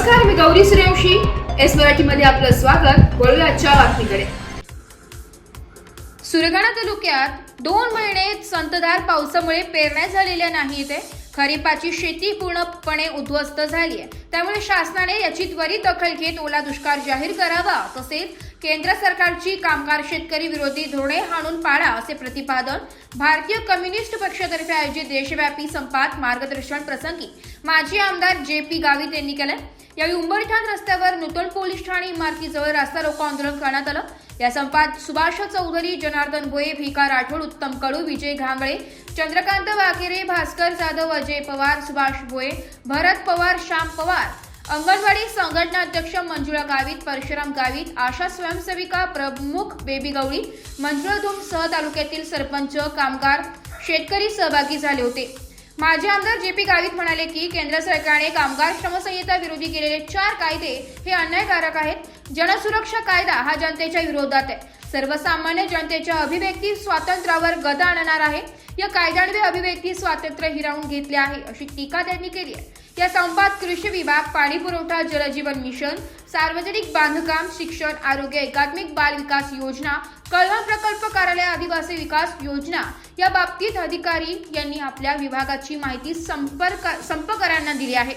नमस्कार, मी गौरी सूर्यवंशी. एस मराठीमध्ये आपलं स्वागत. वळूया आजच्या बातमीकडे. सुरगाणा तालुक्यात 2 महिने संततधार पावसामुळे पेरण्या झालेल्या नाहीत. खरीपाची शेती पूर्णपणे उद्ध्वस्त झाली आहे. त्यामुळे शासनाने याची त्वरित दखल घेत ओला दुष्काळ जाहीर करावा, तसेच केंद्र सरकारची कामगार शेतकरी विरोधी धोरणे हाणून पाडा, असे प्रतिपादन भारतीय कम्युनिस्ट पक्षातर्फे आयोजित देशव्यापी संपात मार्गदर्शन प्रसंगी माजी आमदार JP गावित यांनी केले. यावेळी उंबरठाण रस्त्यावर नूतन पोलीस ठाणे इमारतीजवळ रास्ता रोको आंदोलन करण्यात आलं. या संपात सुभाष चौधरी, जनार्दन भोये, भिका राठोड, उत्तम कडू, विजय घांगळे, चंद्रकांत वाकेरे, भास्कर जाधव, अजय पवार, सुभाष भोये, भरत पवार, श्याम पवार, अंगणवाडी संघटना अध्यक्ष मंजुळा गावित, परशुराम गावित, आशा स्वयंसेविका प्रमुख बेबी गवळी, मंजुळा धूम सह तालुक्यातील सरपंच, कामगार, शेतकरी सहभागी झाले होते. माजी आमदार JP गावित म्हणाले की केंद्र सरकारने कामगार श्रमसंहिता विरोधी केलेले 4 कायदे हे अन्यायकारक आहेत. जनसुरक्षा कायदा हा जनतेच्या विरोधात आहे. सर्वसामान्य जनतेच्या अभिव्यक्ती स्वातंत्र्यावर गदा आणणार आहे. या कायद्याने अभिव्यक्ती स्वातंत्र्य हिरावून घेतले आहे, अशी टीका त्यांनी केली आहे. या संपात कृषी विभाग, पाणी पुरवठा, जलजीवन मिशन, सार्वजनिक बांधकाम, शिक्षण, आरोग्य, एकात्मिक बाल विकास योजना, कळवण प्रकल्प कार्यालय, आदिवासी विकास योजना या बाबतीत अधिकारी यांनी आपल्या विभागाची माहिती संपर्ककर्त्यांना दिली आहे.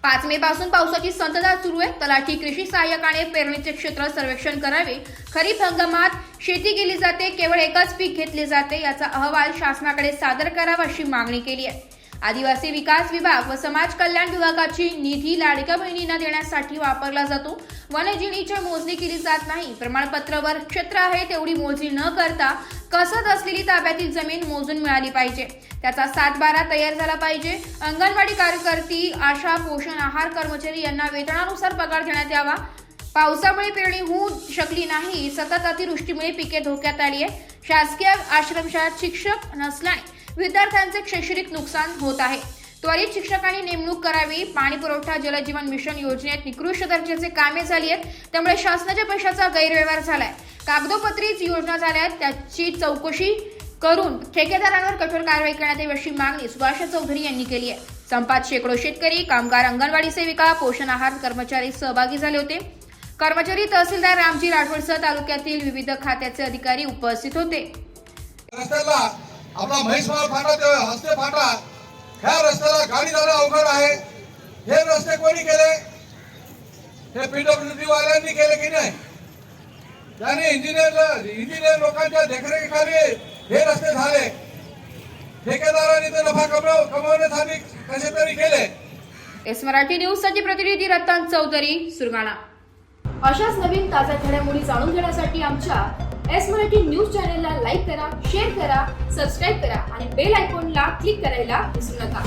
5 मे पासून पावसाची संततधार सुरू आहे. तलाठी कृषी सहाय्यकाने पेरणीचे क्षेत्र सर्वेक्षण करावे. खरीप हंगामात शेती केली जाते, केवळ एकच पीक घेतले जाते, याचा अहवाल शासनाकडे सादर करावा, अशी मागणी केली आहे. आदिवासी विकास विभाग व समाज कल्याण विभागाची निधी लाडक्या बहिणींना देण्यासाठी वापरला जातो. वनजीणीची मोजणी केली जात नाही. प्रमाणपत्रावर क्षेत्र आहे तेवढी मोजणी न करता कसत असलेली ताब्यातील जमीन मोजून मिळाली पाहिजे. त्याचा 7/12 तयार झाला पाहिजे. अंगणवाडी कार्यकर्ती, आशा, पोषण आहार कर्मचारी यांना वेतनानुसार पगार देण्यात यावा. पावसामुळे पेरणी होऊ शकली नाही. सतत अतिवृष्टीमुळे पिके धोक्यात आली आहे. शासकीय आश्रमशाळेत शिक्षक नसल्याने विद्यार्थ्यांचे शैक्षणिक नुकसान होत आहे. त्वरित शिक्षकांनी नेमणूक करावी. पाणी पुरवठा, जलजीवन मिशन योजनेत निकृष्ट दर्जाचे कामे झाली आहेत. त्यामुळे शासनाच्या पैशाचा गैरव्यवहार झालाय. कागदोपत्रीच योजना झाल्या आहेत, त्याची चौकशी करून ठेकेदारांवर कठोर कारवाई करण्यात यावी, अशी मागणी सुभाष चौधरी यांनी केली आहे. संपात शेकडो शेतकरी, कामगार, अंगणवाडी सेविका, पोषण आहार कर्मचारी सहभागी झाले होते. कर्मचारी, तहसीलदार रामजी राठोडसह तालुक्यातील विविध खात्याचे अधिकारी उपस्थित होते. आपला म्हैसमाळ फाटा ते हस्ते फाटा ह्या रस्त्याला गाडी जाणं अवघड आहे. हे रस्ते कोणी केले? हे PWD वाल्यांनी केले की नाही? त्याने इंजिनियर लोकांच्या देखरेखीखाली हे रस्ते झाले. ठेकेदारांनी ते नफा कमवण्यासाठी कसे तरी केले. एस मराठी न्यूज साठी प्रतिनिधी रतन चौधरी, सुरगाणा. अशाच नवीन ताज्या घडामोडी जाणून घेण्यासाठी आमच्या एस मराठी न्यूज चॅनलला लाईक करा, शेअर करा, सबस्क्राईब करा आणि बेल आयकॉनला क्लिक करायला विसरू नका.